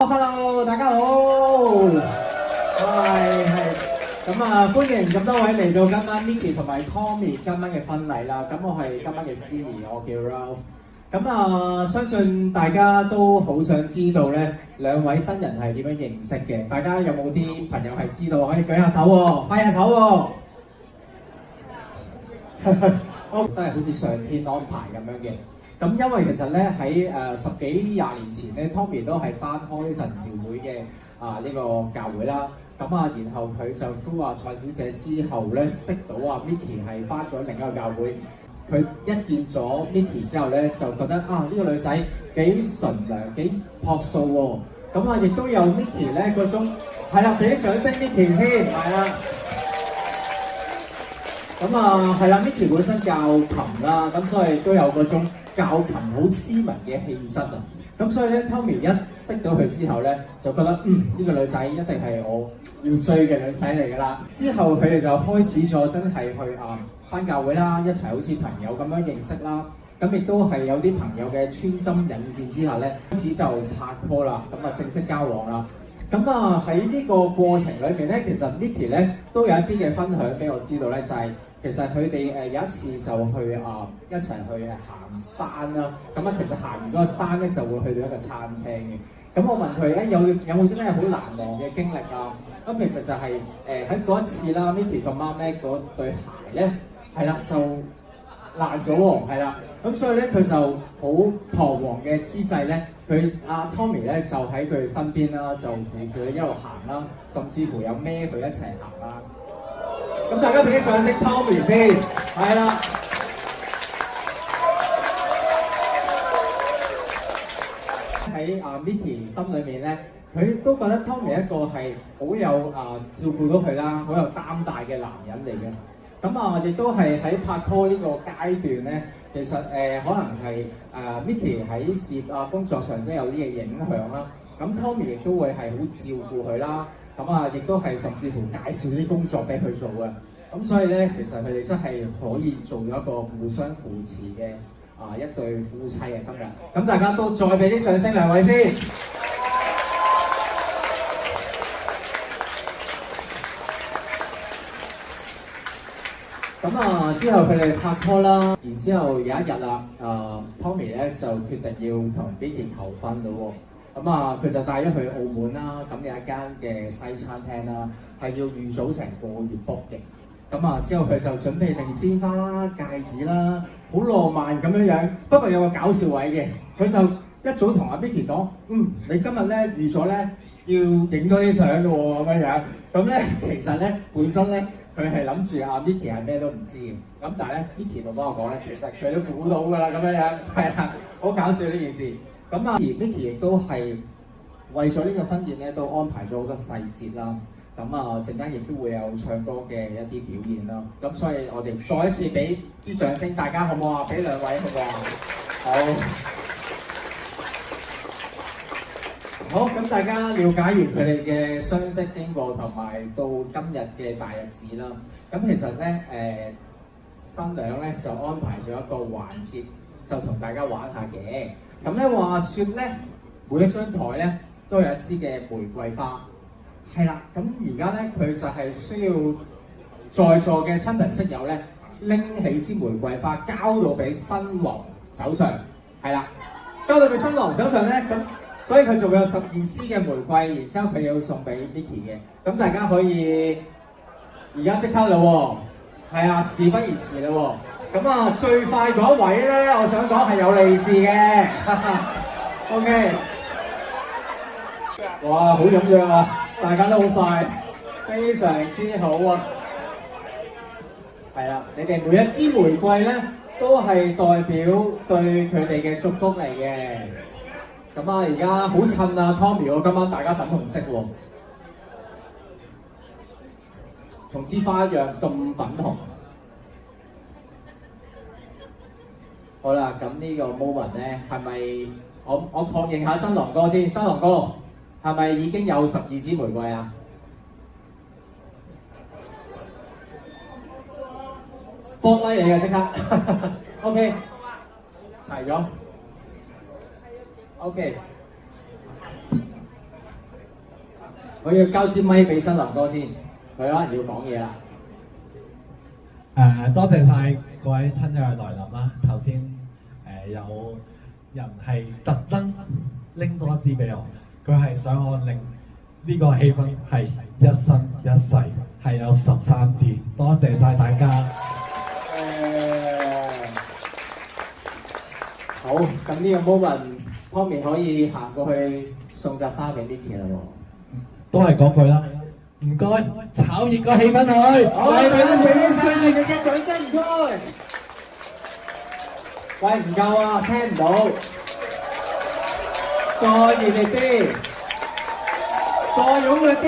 Hello， 大家好。咁啊，歡迎咁多位嚟到今晚 Micky 同埋 Tommy 今晚嘅婚禮啦。咁我係今晚嘅司儀，我叫 Ralph。咁啊，相信大家都好想知道咧，兩位新人係點樣認識嘅？大家有冇啲朋友係知道？可以舉下手喎，揮下手喎。真係好似上天安排咁樣嘅。咁因為其實咧喺十幾廿年前咧 ，Tommy 都係翻開神召會嘅呢個教會啦。咁啊，然後佢就呼阿蔡小姐之後咧，識到阿 Micky 係翻咗另一個教會。佢一見咗 Micky 之後咧，就覺得呢個女仔幾純良、幾樸素喎。咁啊，亦都有 Micky 咧嗰種係啦，俾啲掌聲 Micky 先，係啦。咁啊，係啦 ，Micky 本身教琴啦，咁所以都有嗰種教琴好斯文嘅氣質啊。咁所以咧 ，Tommy 一識到佢之後咧，就覺得呢個女仔一定係我要追嘅女仔嚟㗎啦。之後佢哋就開始咗真係去返教會啦，一齊好似朋友咁樣認識啦。咁亦都係有啲朋友嘅穿針引線之下咧，開始就拍拖啦，咁啊正式交往啦。咁啊喺呢個過程裏面咧，其實 Micky 咧都有一啲嘅分享俾我知道咧，就係其實佢哋有一次就去一齊去行山啦。咁啊，其實行完嗰個山咧就會去到一個餐廳嘅。咁我問佢有冇啲咩好難忘嘅經歷啊？咁其實就係喺嗰一次啦 ，Micky 咁啱咧嗰對鞋咧係啦就爛咗喎，係啦。咁所以咧佢就好彷徨嘅之際咧，佢Tommy 咧就喺佢身邊啦，就扶住佢一路行啦，甚至乎有孭佢一齊行啦。咁大家俾啲掌聲 Tommy 先，係啦。喺Micky 心裏面咧，佢都覺得 Tommy 一個係好有照顧到佢啦，好有擔帶嘅男人嚟嘅。咁亦都係喺拍拖呢個階段咧，其實可能係Micky 喺事業工作上都有啲嘅影響啦。咁 Tommy 亦都會係好照顧佢啦。咁亦都係甚至乎介紹啲工作俾佢做嘅。咁所以咧，其實佢哋真係可以做咗一個互相扶持嘅一對夫妻啊！今日咁大家都再俾啲掌聲兩位先。咁之後佢哋拍拖啦，然之後有一日啦，Tommy 咧就決定要同 Micky 求婚到喎。咁佢就帶咗去澳門啦，咁有一間嘅西餐廳啦，係要預早成個月 book 嘅。咁之後佢就準備定鮮花啦、戒指啦，好浪漫咁樣樣。不過有個搞笑位嘅，佢就一早同阿 Micky 講，你今日咧預咗咧要影多啲相嘅喎，咁樣樣。咁咧其實咧本身咧佢係諗住阿 Micky 係咩都唔知嘅。咁但係咧 Micky 就幫我講咧，其實佢都估到㗎啦，咁樣樣係啦，好搞笑呢件事。而 Micky 亦都係為咗呢個婚宴咧，都安排咗好多細節啦。陣間亦都會有唱歌嘅一啲表演啦。咁所以我哋再一次俾啲掌聲，大家好唔好啊？俾兩位好唔好啊？好，咁大家了解完佢哋嘅相識經過同埋到今日嘅大日子啦。咁其實咧新娘咧就安排咗一個環節，就同大家玩下嘅。咁咧話説咧，每一張台咧都有一支嘅玫瑰花。係啦，咁而家咧佢就係需要在座嘅親朋戚友咧拎起支玫瑰花交到俾新郎手上，係啦，交到俾新郎手上咧，咁所以佢就會有12支嘅玫瑰，然之後佢要送俾 Micky 嘅。咁大家可以而家即刻啦喎，係啊，事不宜遲啦喎。咁最快嗰位咧，我想講係有利是嘅，OK。哇，好踴躍啊！大家都好快，非常之好啊！係啦，你哋每一支玫瑰咧，都係代表對佢哋嘅祝福嚟嘅。而家好襯啊 ，Tommy 我今晚大家粉紅色喎，同支花一樣咁粉紅。好啦，咁呢個 moment 咧，係咪我確認下新郎哥先？新郎哥係咪已經有12支玫瑰啊 ？Spotlight 嚟嘅即刻，OK， 齊咗 ，OK。我要交支咪俾新林哥先，佢可能要講嘢啦。多謝晒各位親友嘅來臨啦。頭先有人係特登拎多支俾我，佢係想我令呢個氣氛係一生一世，係有13支。多謝晒大家。好，咁呢個 moment Tommy 可以行過去送扎花俾 Micky 啦喎。都係嗰句啦，唔該，炒熱個氣氛去。好，大家俾啲熱烈嘅掌聲，唔該。喂，唔夠啊，聽唔到。再熱烈啲，再踴躍啲。